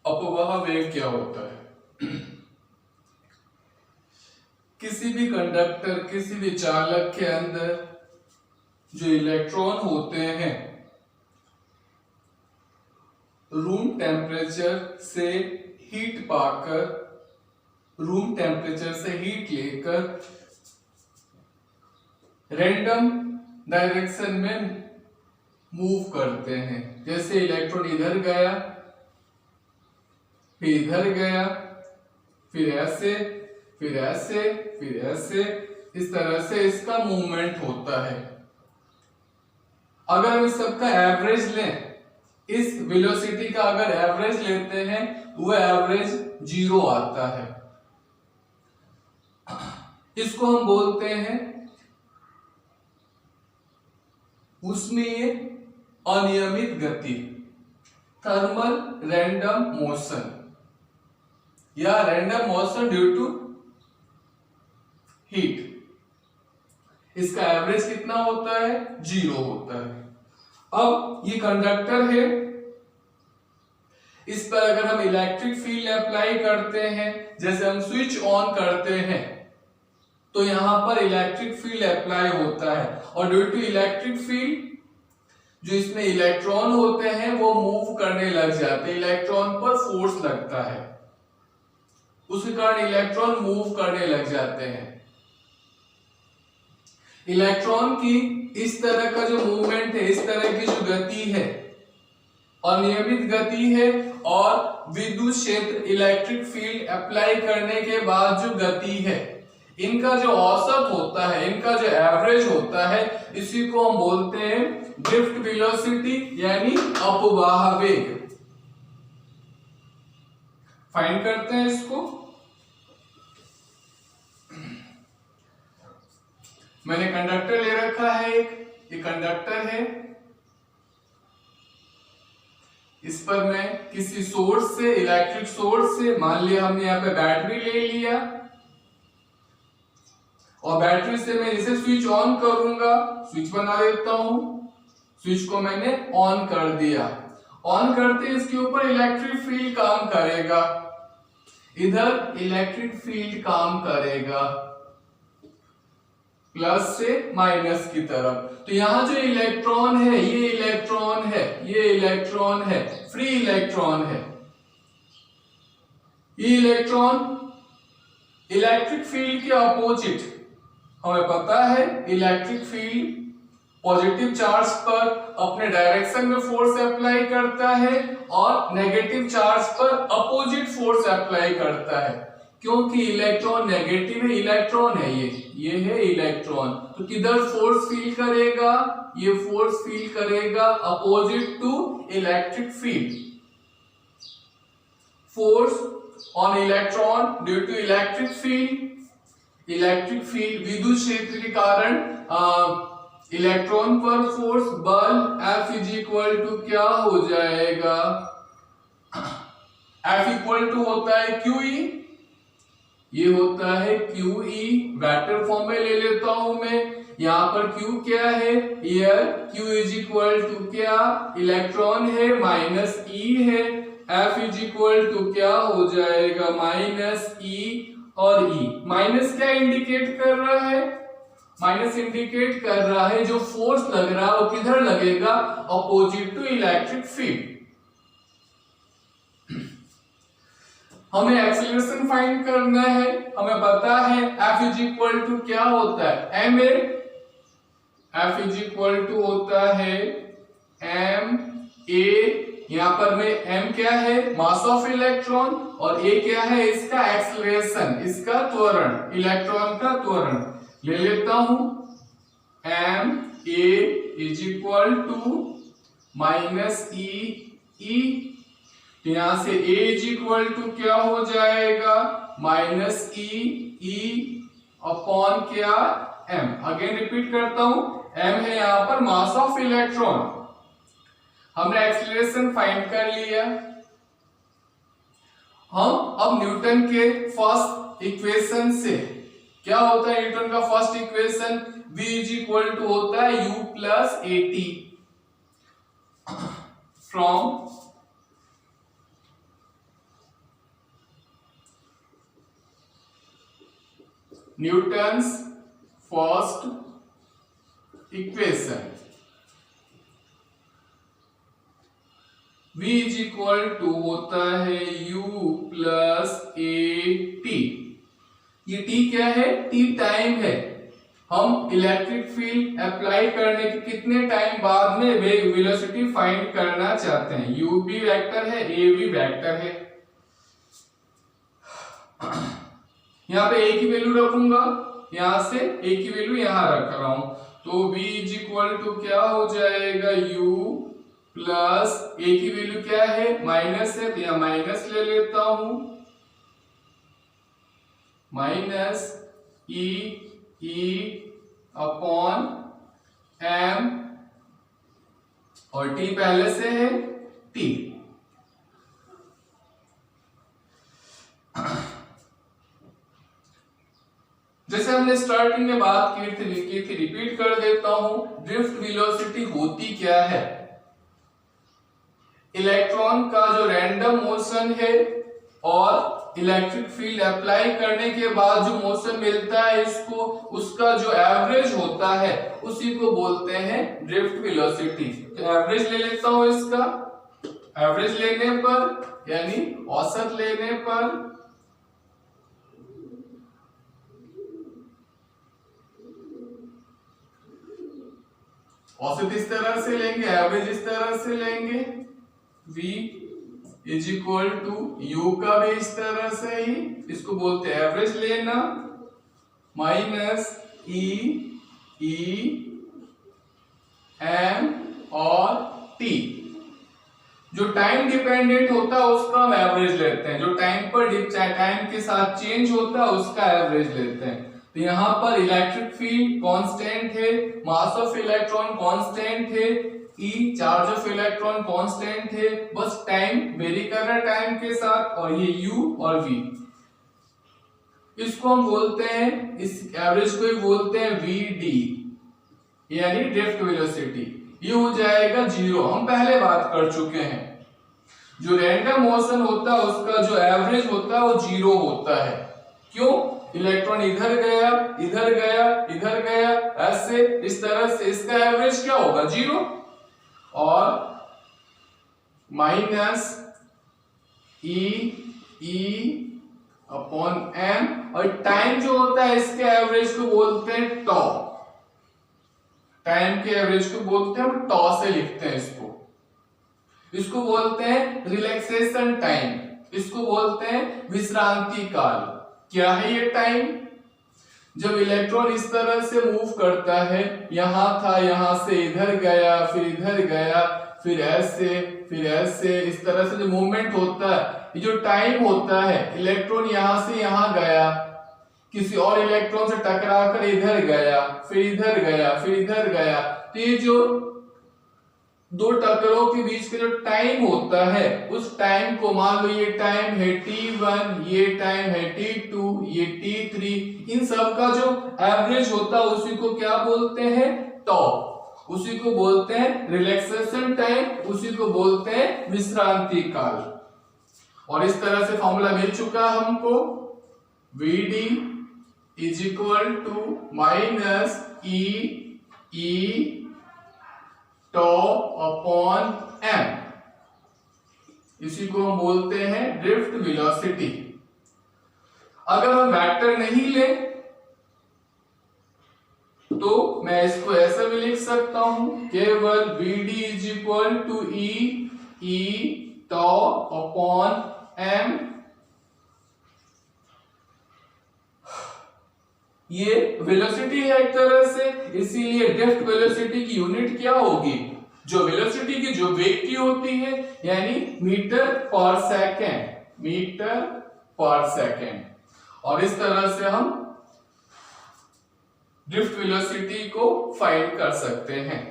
अपवाह वेग क्या होता है? किसी भी कंडक्टर, किसी भी चालक के अंदर जो इलेक्ट्रॉन होते हैं रूम टेम्परेचर से हीट पाकर, रूम टेम्परेचर से हीट लेकर रैंडम डायरेक्शन में मूव करते हैं। जैसे इलेक्ट्रॉन इधर गया, फिर इधर गया, फिर ऐसे, फिर ऐसे, फिर ऐसे, इस तरह से इसका मूवमेंट होता है। अगर हम इस सबका एवरेज लें, इस वेलोसिटी का अगर एवरेज लेते हैं, वो एवरेज 0 आता है। इसको हम बोलते हैं ऊष्मीय अनियमित गति, थर्मल रैंडम मोशन या random motion due to heat. इसका एवरेज कितना होता है? 0 होता है। अब ये कंडक्टर है, इस पर अगर हम इलेक्ट्रिक फील्ड अप्लाई करते हैं, जैसे हम स्विच ऑन करते हैं तो यहां पर इलेक्ट्रिक फील्ड अप्लाई होता है, और ड्यू टू इलेक्ट्रिक फील्ड जो इसमें इलेक्ट्रॉन होते हैं वो मूव करने लग जाते हैं, इलेक्ट्रॉन पर फोर्स लगता है, उसके कारण इलेक्ट्रॉन मूव करने लग जाते हैं। इलेक्ट्रॉन की इस तरह का जो मूवमेंट है, इस तरह की जो गति है, अनियमित गति है, और विद्युत क्षेत्र इलेक्ट्रिक फील्ड अप्लाई करने के बाद जो गति है, इनका जो औसत होता है, इनका जो एवरेज होता है, इसी को हम बोलते हैं ड्रिफ्ट वेलोसिटी यानी अपवाह वेग। फाइंड करते हैं इसको। मैंने कंडक्टर ले रखा है, एक ये कंडक्टर है, इस पर मैं किसी सोर्स से, इलेक्ट्रिक सोर्स से, मान लिया हमने यहाँ पे बैटरी ले लिया, और बैटरी से मैं इसे स्विच ऑन करूंगा, स्विच बना देता हूं, स्विच को मैंने ऑन कर दिया। ऑन करते इसके ऊपर इलेक्ट्रिक फील्ड काम करेगा, इधर इलेक्ट्रिक फील्ड काम करेगा प्लस से माइनस की तरफ। तो यहां जो इलेक्ट्रॉन है, ये इलेक्ट्रॉन है, ये इलेक्ट्रॉन है, फ्री इलेक्ट्रॉन है। ये इलेक्ट्रॉन इलेक्ट्रिक फील्ड के अपोजिट, हमें पता है इलेक्ट्रिक फील्ड पॉजिटिव चार्ज पर अपने डायरेक्शन में फोर्स अप्लाई करता है और नेगेटिव चार्ज पर अपोजिट फोर्स अप्लाई करता है, क्योंकि इलेक्ट्रॉन नेगेटिव है, इलेक्ट्रॉन है, ये है इलेक्ट्रॉन, तो किधर फोर्स फील करेगा? ये फोर्स फील करेगा opposite to electric field. Force on electron due to electric field, electric field विद्युत क्षेत्र के कारण इलेक्ट्रॉन पर फोर्स, बल F इज इक्वल टू क्या हो जाएगा? F इक्वल टू होता है QE, ये होता है QE, वेक्टर फॉर्म में ले लेता हूं मैं। यहां पर Q क्या है? एयर, Q इज इक्वल टू क्या? इलेक्ट्रॉन है, माइनस E है, F इज इक्वल टू क्या हो जाएगा? माइनस E और E। माइनस क्या इंडिकेट कर रहा है? माइनस इंडिकेट कर रहा है जो फोर्स लग रहा है वो किधर लगेगा? Opposite to electric field. हमें एक्सीलरेशन फाइंड करना है, हमें पता है F इज इक्वल टू क्या होता है? ma, F is equal to होता है ma, यहां पर में m क्या है? मास ऑफ इलेक्ट्रॉन, और a क्या है? इसका एक्सीलरेशन, इसका त्वरण, इलेक्ट्रॉन का त्वरण ले लेता हूं। ma is equal to minus e, यहां से a इज इक्वल टू क्या हो जाएगा? माइनस e अपॉन क्या? m। अगेन रिपीट करता हूं, m है यहां पर मास ऑफ इलेक्ट्रॉन। हमने एक्सीलरेशन फाइंड कर लिया। हम अब न्यूटन के फर्स्ट इक्वेशन से, क्या होता है न्यूटन का first equation? v is equal to होता है u plus at from Newton's first equation. v is equal to होता है u प्लस ए टी। ये t क्या है? t टाइम है। हम इलेक्ट्रिक फील्ड अप्लाई करने के कितने टाइम बाद में वेलोसिटी फाइंड करना चाहते हैं। u भी वेक्टर है, a भी वेक्टर है। यहाँ पे a की वैल्यू रखूंगा, यहां से a की वैल्यू यहां रख रहा हूं, तो v इज इक्वल टू क्या हो जाएगा? u प्लस a की वैल्यू क्या है? माइनस है, तो यहां माइनस ले लेता हूं, माइनस e अपॉन m, और t पहले से है t। जैसे हमने स्टार्टिंग में बात की थी, रिपीट कर देता हूं। ड्रिफ्ट वेलोसिटी होती क्या है? इलेक्ट्रॉन का जो रैंडम मोशन है और इलेक्ट्रिक फील्ड अप्लाई करने के बाद जो मोशन मिलता है इसको, उसका जो एवरेज होता है उसी को बोलते हैं ड्रिफ्ट वेलोसिटी। तो एवरेज ले लेता हूं इसका। एवरेज लेने पर यानी औसत लेने पर औसत इस तरह से लेंगे, एवरेज इस तरह से लेंगे। v is equal to u का भी इस तरह से ही, इसको बोलते हैं एवरेज लेना, माइनस e m और t। जो टाइम डिपेंडेंट होता है उसका हम एवरेज लेते हैं, जो टाइम पर टाइम के साथ चेंज होता है उसका एवरेज लेते हैं। तो यहाँ पर इलेक्ट्रिक फील्ड कांस्टेंट है, मास ऑफ इलेक्ट्रॉन कांस्टेंट है, E charge of electron constant है, बस टाइम वेरी कर रहा है टाइम के साथ, और ये U और V। इसको हम बोलते हैं, इस एवरेज को ही बोलते हैं VD यानी ड्रिफ्ट वेलोसिटी। ये हो जाएगा 0। हम पहले बात कर चुके हैं, जो रैंडम मोशन होता है उसका जो एवरेज होता है वो 0 होता है। क्यों? इलेक्ट्रॉन इधर गया, इधर गया, इधर गया, ऐसे इस तरह से, इसका एवरेज क्या होगा? 0 और माइनस e अपॉन m, और टाइम जो होता है इसके एवरेज को बोलते हैं टॉ। टाइम के एवरेज को बोलते हैं, हम टॉ से लिखते हैं इसको। इसको बोलते हैं रिलैक्सेशन टाइम, इसको बोलते हैं विश्रांति काल। क्या है ये टाइम? जब इलेक्ट्रॉन इस तरह से मूव करता है, यहां था, यहां से इधर गया, फिर इधर गया, फिर ऐसे इस तरह से जो मूवमेंट होता है, ये जो टाइम होता है, इलेक्ट्रॉन यहां से यहां गया, किसी और इलेक्ट्रॉन से टकराकर इधर गया, फिर इधर गया, फिर इधर गया, तो ये जो दो टकरों के बीच का जो टाइम होता है, उस टाइम को मान लो ये टाइम है t1, ये टाइम है t2, ये t3, इन सब का जो एवरेज होता है उसी को क्या बोलते हैं? टॉ। उसी को बोलते हैं रिलैक्सेशन टाइम, उसी को बोलते हैं विश्रांति काल। और इस तरह से फॉर्मूला मिल चुका हमको, Vd is equal to minus e tau upon m, इसी को हम बोलते हैं ड्रिफ्ट वेलोसिटी। अगर हम वेक्टर नहीं ले तो मैं इसको ऐसा भी लिख सकता हूं, केवल Vd is equal to e tau upon m। ये वेलोसिटी है एक तरह से, इसीलिए ड्रिफ्ट वेलोसिटी की यूनिट क्या होगी? जो वेलोसिटी की जो वेग की होती है, यानी मीटर पर सेकेंड, मीटर पर सेकेंड। और इस तरह से हम ड्रिफ्ट वेलोसिटी को फाइंड कर सकते हैं।